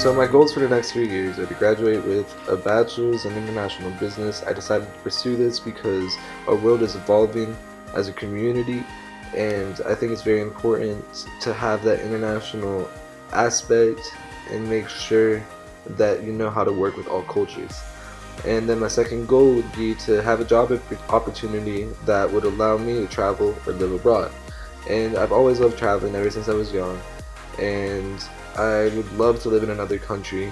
So my goals for the next 3 years are to graduate with a bachelor's in international business. I decided to pursue this because our world is evolving as a community, and I think it's very important to have that international aspect and make sure that you know how to work with all cultures. And then my second goal would be to have a job opportunity that would allow me to travel or live abroad. And I've always loved traveling ever since I was young, and I would love to live in another country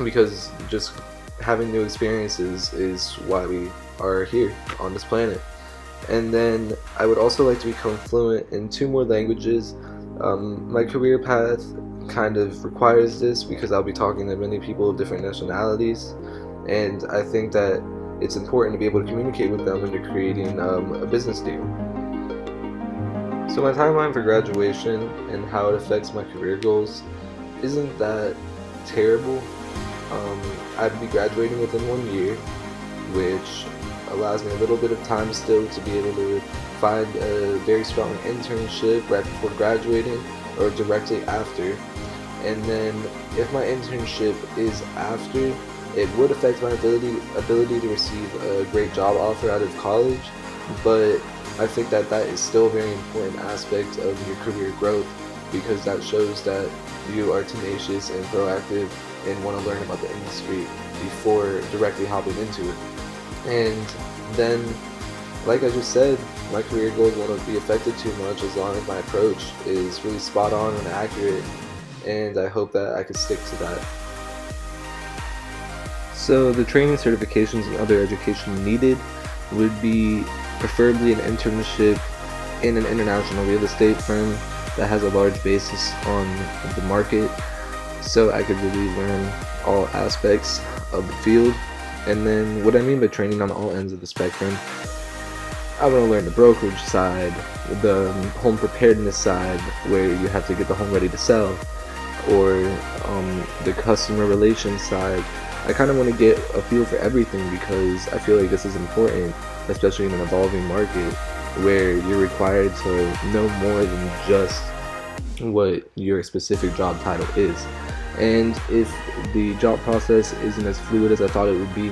because just having new experiences is why we are here on this planet. And then I would also like to become fluent in two more languages. My career path kind of requires this because I'll be talking to many people of different nationalities, and I think that it's important to be able to communicate with them when you're creating a business deal. So my timeline for graduation and how it affects my career goals isn't that terrible. I'd be graduating within 1 year, which allows me a little bit of time still to be able to find a very strong internship right before graduating or directly after. And then if my internship is after, it would affect my ability to receive a great job offer out of college, but I think that that is still a very important aspect of your career growth because that shows that you are tenacious and proactive and want to learn about the industry before directly hopping into it. And then, like I just said, my career goals won't be affected too much as long as my approach is really spot on and accurate, and I hope that I can stick to that. So the training, certifications, and other education needed would be preferably an internship in an international real estate firm that has a large basis on the market, so I could really learn all aspects of the field. And then what I mean by training on all ends of the spectrum, I want to learn the brokerage side, the home preparedness side, where you have to get the home ready to sell, or the customer relations side. I kind of want to get a feel for everything because I feel like this is important, especially in an evolving market where you're required to know more than just what your specific job title is. And if the job process isn't as fluid as I thought it would be,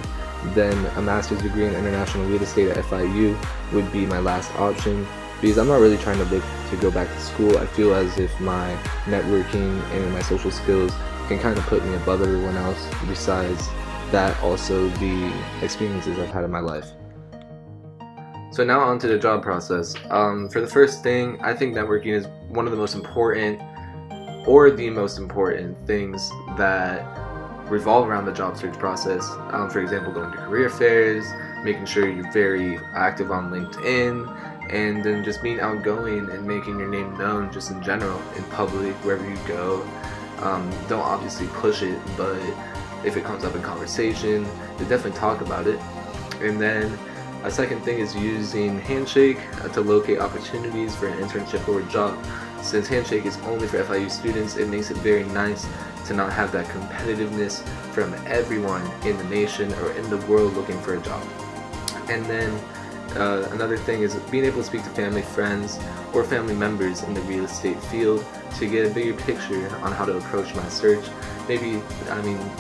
then a master's degree in international real estate at FIU would be my last option, because I'm not really trying to look to go back to school. I feel as if my networking and my social skills can kind of put me above everyone else, besides that also the experiences I've had in my life. So now on to the job process. For the first thing, I think networking is one of the most important or the most important things that revolve around the job search process. For example, going to career fairs, making sure you're very active on LinkedIn, and then just being outgoing and making your name known just in general, in public, wherever you go. Don't obviously push it, but if it comes up in conversation, you definitely talk about it. And then a second thing is using Handshake to locate opportunities for an internship or a job. Since Handshake is only for FIU students, it makes it very nice to not have that competitiveness from everyone in the nation or in the world looking for a job. And then another thing is being able to speak to family, friends, or family members in the real estate field to get a bigger picture on how to approach my search. Maybe,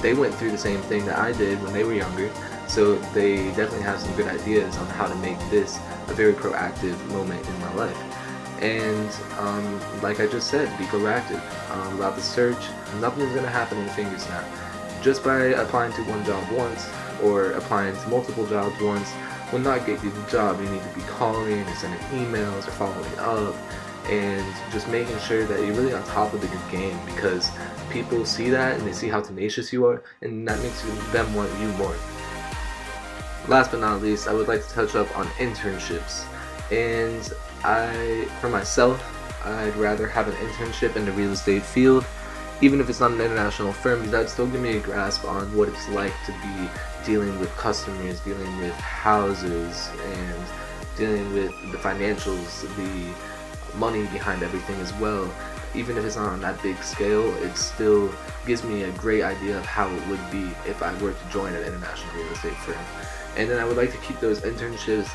they went through the same thing that I did when they were younger, so they definitely have some good ideas on how to make this a very proactive moment in my life. And like I just said, be proactive about the search. Nothing's going to happen in a finger snap. Just by applying to one job once or applying to multiple jobs once will not get you the job. You need to be calling or sending emails or following up and just making sure that you're really on top of your game, because people see that and they see how tenacious you are, and that makes them want you more. Last but not least, I would like to touch up on internships. And for myself, I'd rather have an internship in the real estate field, even if it's not an international firm, because that'd still give me a grasp on what it's like to be dealing with customers, dealing with houses, and dealing with the financials, the money behind everything as well. Even if it's not on that big scale, it still gives me a great idea of how it would be if I were to join an international real estate firm. And then I would like to keep those internships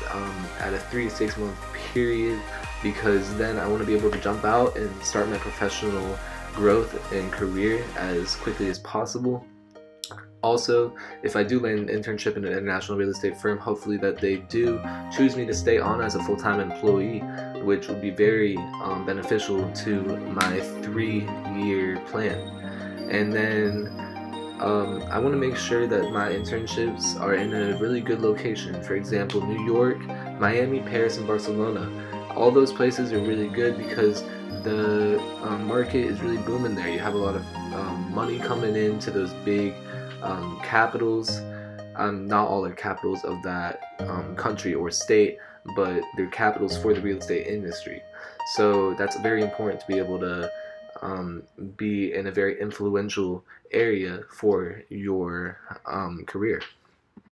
at a 3 to 6 month period, because then I want to be able to jump out and start my professional growth and career as quickly as possible. Also, if I do land an internship in an international real estate firm, hopefully that they do choose me to stay on as a full-time employee, which would be very beneficial to my 3-year plan. And then I want to make sure that my internships are in a really good location. For example, New York, Miami, Paris, and Barcelona. All those places are really good because the market is really booming there. You have a lot of money coming into those big capitals. Not all are capitals of that country or state, but they're capitals for the real estate industry. So that's very important to be able to be in a very influential area for your career.